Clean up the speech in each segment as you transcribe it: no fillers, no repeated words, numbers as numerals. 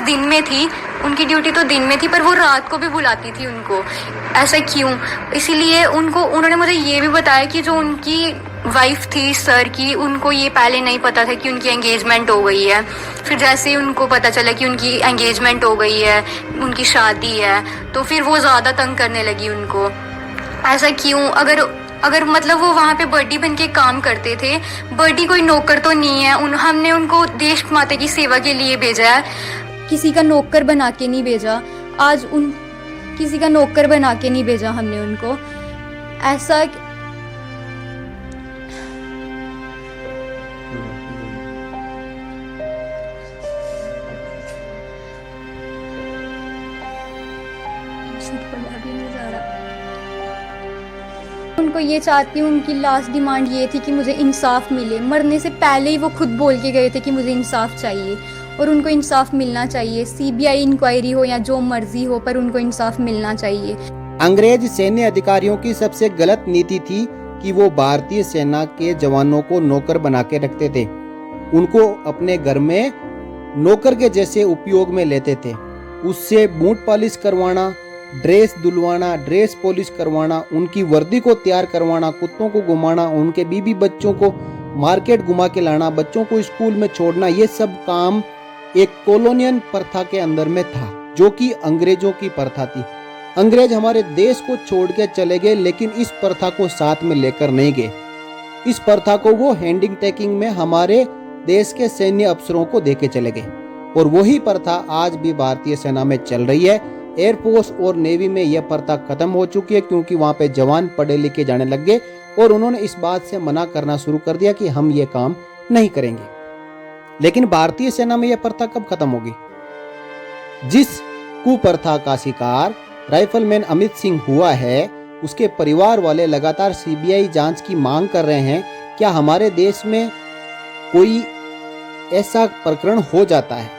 दिन में थी, उनकी ड्यूटी तो दिन में थी, पर वो रात को भी बुलाती थी उनको। ऐसा क्यों? इसीलिए उन्होंने मुझे ये भी बताया कि जो उनकी वाइफ थी सर की, उनको ये पहले नहीं पता था कि उनकी एंगेजमेंट हो गई है। फिर जैसे ही उनको पता चला कि उनकी एंगेजमेंट हो गई है, उनकी शादी है, तो फिर वो ज़्यादा तंग करने लगी उनको। ऐसा क्यों? अगर मतलब वो वहाँ पे बर्डी बन के काम करते थे, बर्डी कोई नौकर तो नहीं है, हमने उनको देश माता की सेवा के लिए भेजा है, किसी का नौकर बना के नहीं भेजा। किसी का नौकर बना के नहीं भेजा हमने उनको। ऐसा उनको ये चाहती हूँ, उनकी लास्ट डिमांड ये थी कि मुझे इंसाफ मिले। मरने से पहले ही वो खुद बोल के गए थे कि मुझे इंसाफ चाहिए, और उनको इंसाफ मिलना चाहिए। सीबीआई इंक्वायरी हो या जो मर्जी हो, पर उनको इंसाफ मिलना चाहिए। अंग्रेज सैन्य अधिकारियों की सबसे गलत नीति थी कि वो भारतीय सेना के जवानों को नौकर बना के रखते थे, उनको अपने घर में नौकर के जैसे उपयोग में लेते थे। उससे बूट पॉलिश करवाना, ड्रेस धुलवाना, ड्रेस पॉलिश करवाना, उनकी वर्दी को तैयार करवाना, कुत्तों को घुमाना, उनके बीबी बच्चों को मार्केट घुमा के लाना, बच्चों को स्कूल में छोड़ना, ये सब काम एक कॉलोनियल प्रथा के अंदर में था, जो कि अंग्रेजों की प्रथा थी। अंग्रेज हमारे देश को छोड़ के चले गए, लेकिन इस प्रथा को साथ में लेकर नहीं गए। इस प्रथा को वो हैंडिंग टेकिंग में हमारे देश के सैन्य अफसरों को देके चले गए, और वही प्रथा आज भी भारतीय सेना में चल रही है। एयरफोर्स और नेवी में यह प्रथा खत्म हो चुकी है, क्योंकि वहां पे जवान पढ़े लिखे जाने लग गए, और उन्होंने इस बात से मना करना शुरू कर दिया कि हम ये काम नहीं करेंगे। लेकिन भारतीय सेना में यह प्रथा कब खत्म होगी? जिस कुप्रथा का शिकार राइफलमैन अमित सिंह हुआ है, उसके परिवार वाले लगातार सीबीआई जांच की मांग कर रहे हैं। क्या हमारे देश में कोई ऐसा प्रकरण हो जाता है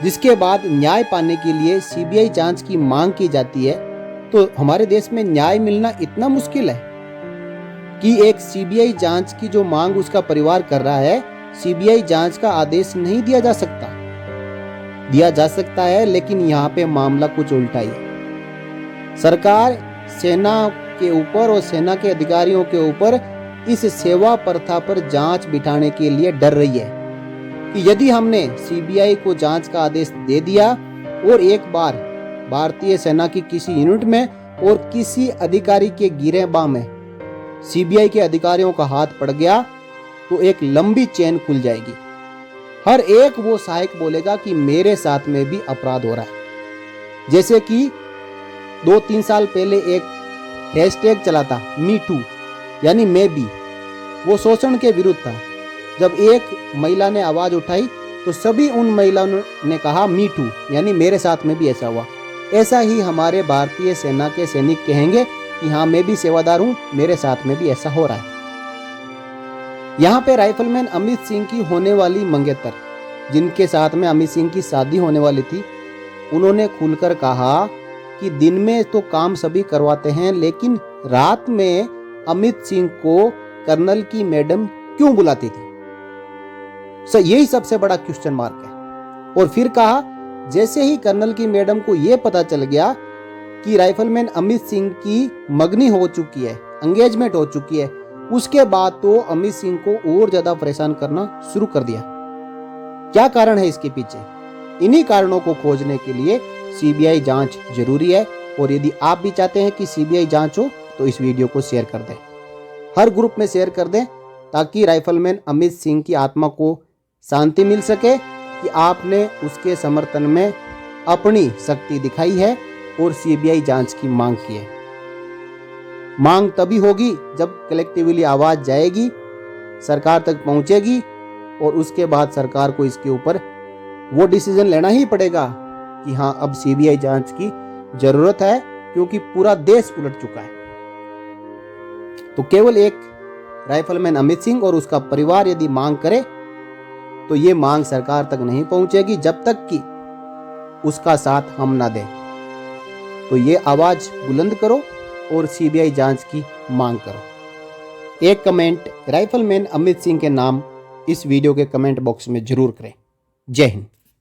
जिसके बाद न्याय पाने के लिए सीबीआई जांच की मांग की जाती है, तो हमारे देश में न्याय मिलना इतना मुश्किल है कि एक सीबीआई जांच की जो मांग उसका परिवार कर रहा है, सीबीआई जांच का आदेश नहीं दिया जा सकता। दिया जा सकता है, लेकिन यहाँ पे मामला कुछ उल्टा ही है। सरकार सेना के ऊपर और सेना के अधिकारियों के ऊपर इस सेवा प्रथा पर जांच बिठाने के लिए डर रही है कि यदि हमने सीबीआई को जांच का आदेश दे दिया और एक बार भारतीय सेना की किसी यूनिट में और किसी अधिकारी के गिरेबां में सीबीआई के अधिकारियों का हाथ पड़ गया, तो एक लंबी चेन खुल जाएगी। हर एक वो सहायक बोलेगा कि मेरे साथ में भी अपराध हो रहा है। जैसे कि 2-3 साल पहले एक हैशटैग चला था, मी टू, यानी मैं भी। वो शोषण के विरुद्ध था। जब एक महिला ने आवाज उठाई तो सभी उन महिलाओं ने कहा मी टू, यानी मेरे साथ में भी ऐसा हुआ। ऐसा ही हमारे भारतीय सेना के सैनिक कहेंगे कि हाँ, मैं भी सेवादार हूं, मेरे साथ में भी ऐसा हो रहा है। यहाँ पे राइफलमैन अमित सिंह की होने वाली मंगेतर, जिनके साथ में अमित सिंह की शादी होने वाली थी, उन्होंने खुलकर कहा कि दिन में तो काम सभी करवाते हैं, लेकिन रात में अमित सिंह को कर्नल की मैडम क्यों बुलाती थी? यही सबसे बड़ा क्वेश्चन मार्क है। और फिर कहा, जैसे ही कर्नल की मैडम को यह पता चल गया कि राइफलमैन अमित सिंह की मगनी हो चुकी है, एंगेजमेंट हो चुकी है, उसके बाद तो अमित सिंह को और ज्यादा परेशान करना शुरू कर दिया। क्या कारण है इसके पीछे? इन्हीं कारणों को खोजने के लिए सीबीआई जांच जरूरी है। और यदि आप भी चाहते हैं कि सीबीआई जांच हो, तो इस वीडियो को शेयर कर दें, हर ग्रुप में शेयर कर दें, ताकि राइफलमैन अमित सिंह की आत्मा को शांति मिल सके कि आपने उसके समर्थन में अपनी शक्ति दिखाई है और सीबीआई जांच की मांग की है। मांग तभी होगी जब कलेक्टिवली आवाज जाएगी, सरकार तक पहुंचेगी, और उसके बाद सरकार को इसके ऊपर वो डिसीजन लेना ही पड़ेगा कि हाँ, अब सीबीआई जांच की जरूरत है, क्योंकि पूरा देश उलट चुका है। तो केवल एक राइफलमैन अमित सिंह और उसका परिवार यदि मांग करे, तो ये मांग सरकार तक नहीं पहुंचेगी जब तक कि उसका साथ हम ना दें। तो ये आवाज बुलंद करो और सीबीआई जांच की मांग करो। एक कमेंट राइफलमैन अमित सिंह के नाम इस वीडियो के कमेंट बॉक्स में जरूर करें। जय हिंद।